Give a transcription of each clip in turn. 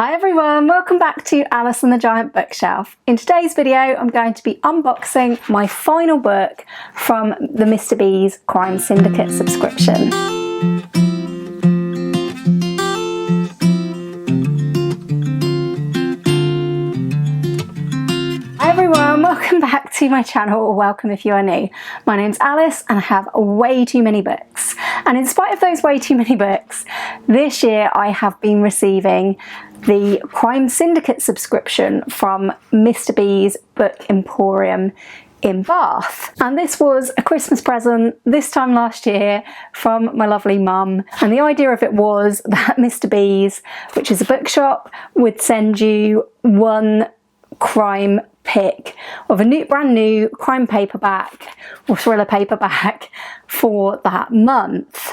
Hi everyone, welcome back to Alice and the Giant Bookshelf. In today's video I'm going to be unboxing my final book from the Mr. B's Crime Syndicate subscription. Hi everyone, welcome back to my channel, or welcome if you are new. My name's Alice and I have way too many books. And in spite of those way too many books, this year I have been receiving the Crime Syndicate subscription from Mr. B's Book Emporium in Bath. And this was a Christmas present this time last year from my lovely mum. And the idea of it was that Mr. B's, which is a bookshop, would send you one crime pick of a brand new crime paperback or thriller paperback for that month,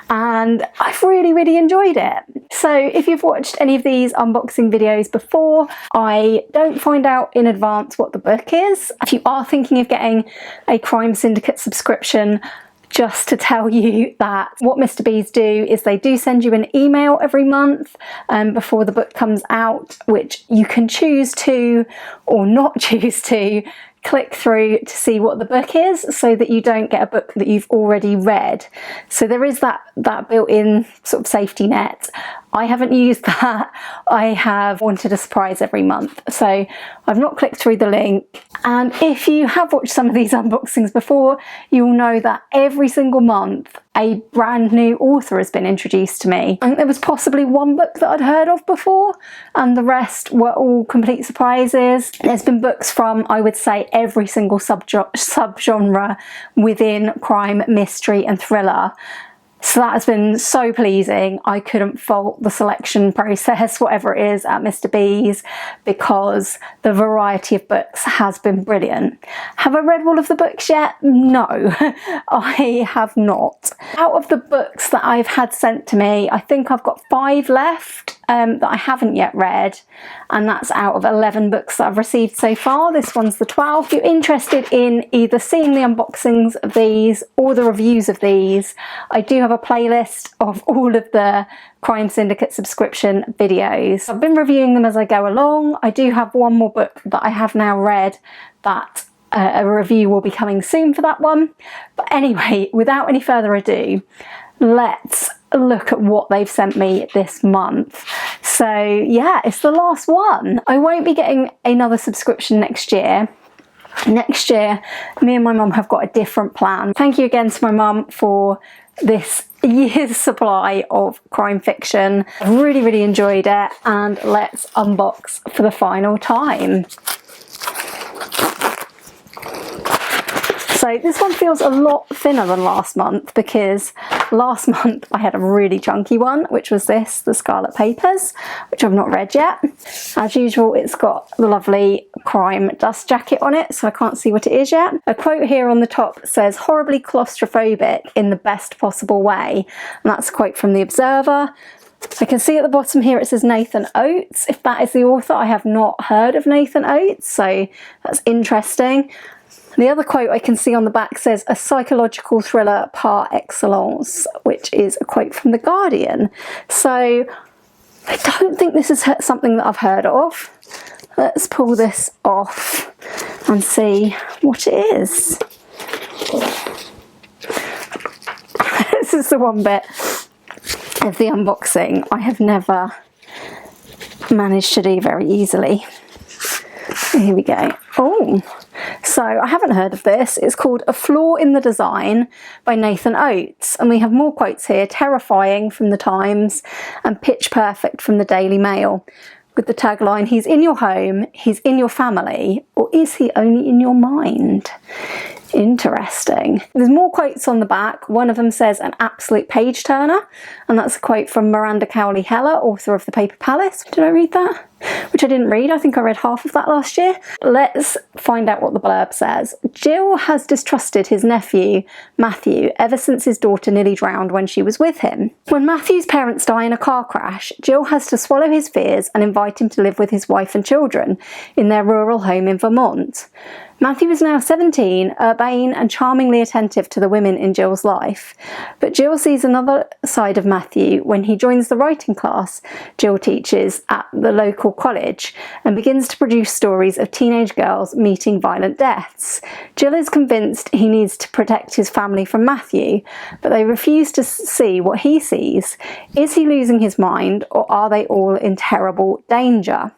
and I've really enjoyed it. So if you've watched any of these unboxing videos before, I don't find out in advance what the book is. If you are thinking of getting a Crime Syndicate subscription, just to tell you that what Mr. B's do is they do send you an email every month before the book comes out, which you can choose to or not choose to click through to see what the book is, so that you don't get a book that you've already read. So there is that built-in sort of safety net. I haven't used that. I have wanted a surprise every month, so I've not clicked through the link. And if you have watched some of these unboxings before, you'll know that every single month a brand new author has been introduced to me. I think there was possibly one book that I'd heard of before, and the rest were all complete surprises. There's been books from, I would say, every single subgenre within crime, mystery and thriller. So that has been so pleasing. I couldn't fault the selection process, whatever it is, at Mr. B's, because the variety of books has been brilliant. Have I read all of the books yet? No, I have not. Out of the books that I've had sent to me, I think I've got 5 left that I haven't yet read, and that's out of 11 books that I've received so far. This one's the 12th. If you're interested in either seeing the unboxings of these or the reviews of these, I do have a playlist of all of the Crime Syndicate subscription videos. I've been reviewing them as I go along. I do have one more book that I have now read that a review will be coming soon for that one. But anyway, without any further ado, let's look at what they've sent me this month. So yeah, it's the last one. I won't be getting another subscription next year. Next year, me and my mum have got a different plan. Thank you again to my mum for this year's supply of crime fiction. I've really enjoyed it, and let's unbox for the final time. So this one feels a lot thinner than last month, because last month I had a really chunky one, which was this, The Scarlet Papers, which I've not read yet. As usual, it's got the lovely crime dust jacket on it, so I can't see what it is yet. A quote here on the top says, "Horribly claustrophobic in the best possible way," and that's a quote from The Observer. I can see at the bottom here it says Nathan Oates. If that is the author, I have not heard of Nathan Oates, so that's interesting. The other quote I can see on the back says, "A psychological thriller par excellence," which is a quote from The Guardian. So I don't think this is something that I've heard of. Let's pull this off and see what it is. This is the one bit of the unboxing I have never managed to do very easily. Here we go. Oh, so I haven't heard of this. It's called A Flaw in the Design by Nathan Oates. And we have more quotes here: "Terrifying" from The Times and "Pitch Perfect" from the Daily Mail, with the tagline, "He's in your home, he's in your family, or is he only in your mind?" Interesting. There's more quotes on the back. One of them says, "An absolute page turner," and that's a quote from Miranda Cowley Heller, author of The Paper Palace. Did I read that? Which I didn't read. I think I read half of that last year. Let's find out what the blurb says. "Jill has distrusted his nephew, Matthew, ever since his daughter nearly drowned when she was with him. When Matthew's parents die in a car crash, Jill has to swallow his fears and invite him to live with his wife and children in their rural home in Vermont. Matthew is now 17, urbane and charmingly attentive to the women in Jill's life. But Jill sees another side of Matthew when he joins the writing class Jill teaches at the local college and begins to produce stories of teenage girls meeting violent deaths. Jill is convinced he needs to protect his family from Matthew, but they refuse to see what he sees. Is he losing his mind, or are they all in terrible danger?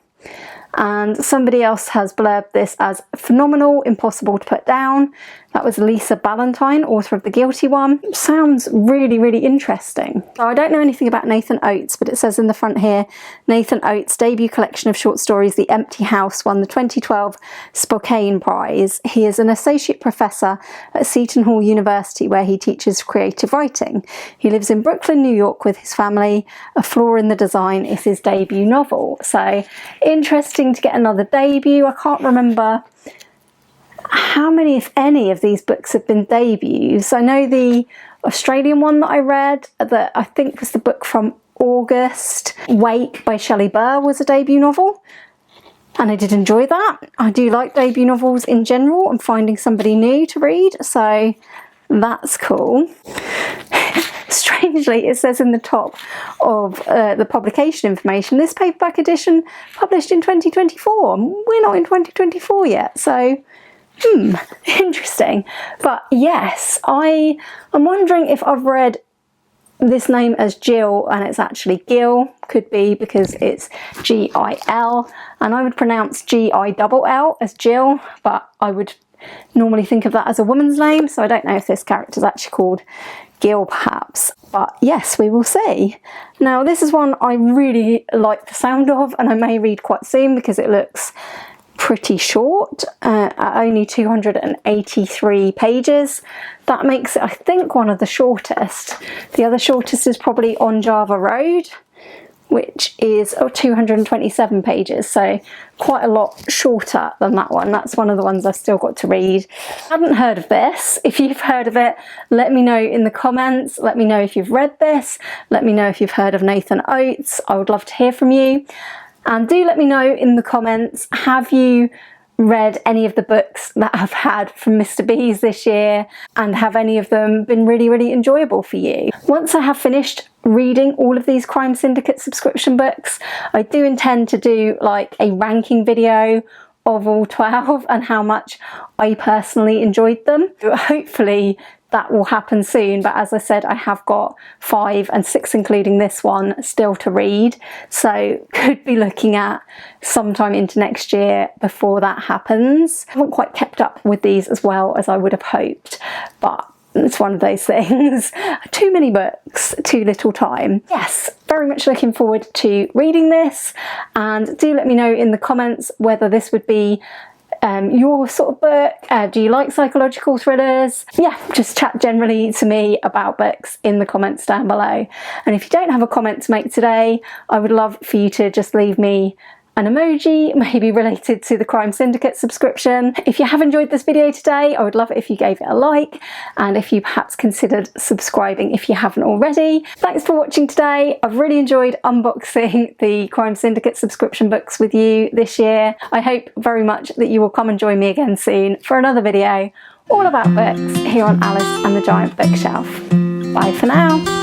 And somebody else has blurbed this as phenomenal, impossible to put down. That was Lisa Ballantyne, author of The Guilty One. Sounds really, really interesting. So I don't know anything about Nathan Oates, but it says in the front here, Nathan Oates' debut collection of short stories, The Empty House, won the 2012 Spokane Prize. He is an associate professor at Seton Hall University, where he teaches creative writing. He lives in Brooklyn, New York with his family. A Flaw in the Design is his debut novel. So interesting to get another debut. I can't remember how many, if any, of these books have been debuts. I know the Australian one that I read, that I think was the book from August, Wake by Shelley Burr, was a debut novel, and I did enjoy that. I do like debut novels in general and finding somebody new to read, so that's cool. Strangely, it says in the top of the publication information, this paperback edition published in 2024. We're not in 2024 yet, so interesting. But yes, I'm wondering if I've read this name as Jill and it's actually Gil. Could be because it's G-I-L, and I would pronounce G-I-double-L as Jill, but I would normally think of that as a woman's name, so I don't know if this character is actually called Gil perhaps, but yes, we will see. Now this is one I really like the sound of, and I may read quite soon because it looks pretty short, at only 283 pages. That makes it, I think, one of the shortest. The other shortest is probably On Java Road, which is 227 pages, so quite a lot shorter than that one. That's one of the ones I've still got to read. I haven't heard of this. If you've heard of it, let me know in the comments. Let me know if you've read this. Let me know if you've heard of Nathan Oates. I would love to hear from you. And do let me know in the comments, have you read any of the books that I've had from Mr. B's this year, and have any of them been really, really enjoyable for you? Once I have finished reading all of these Crime Syndicate subscription books, I do intend to do like a ranking video of all 12 and how much I personally enjoyed them. Hopefully that will happen soon, but as I said, I have got 5 and 6, including this one, still to read, so could be looking at sometime into next year before that happens. I haven't quite kept up with these as well as I would have hoped, but it's one of those things. Too many books, too little time. Yes, very much looking forward to reading this, and do let me know in the comments whether this would be your sort of book. Do you like psychological thrillers? Yeah, just chat generally to me about books in the comments down below. And if you don't have a comment to make today, I would love for you to just leave me an emoji, maybe related to the Crime Syndicate subscription. If you have enjoyed this video today, I would love it if you gave it a like, and if you perhaps considered subscribing if you haven't already. Thanks for watching today. I've really enjoyed unboxing the Crime Syndicate subscription books with you this year. I hope very much that you will come and join me again soon for another video all about books here on Alice and the Giant Bookshelf. Bye for now.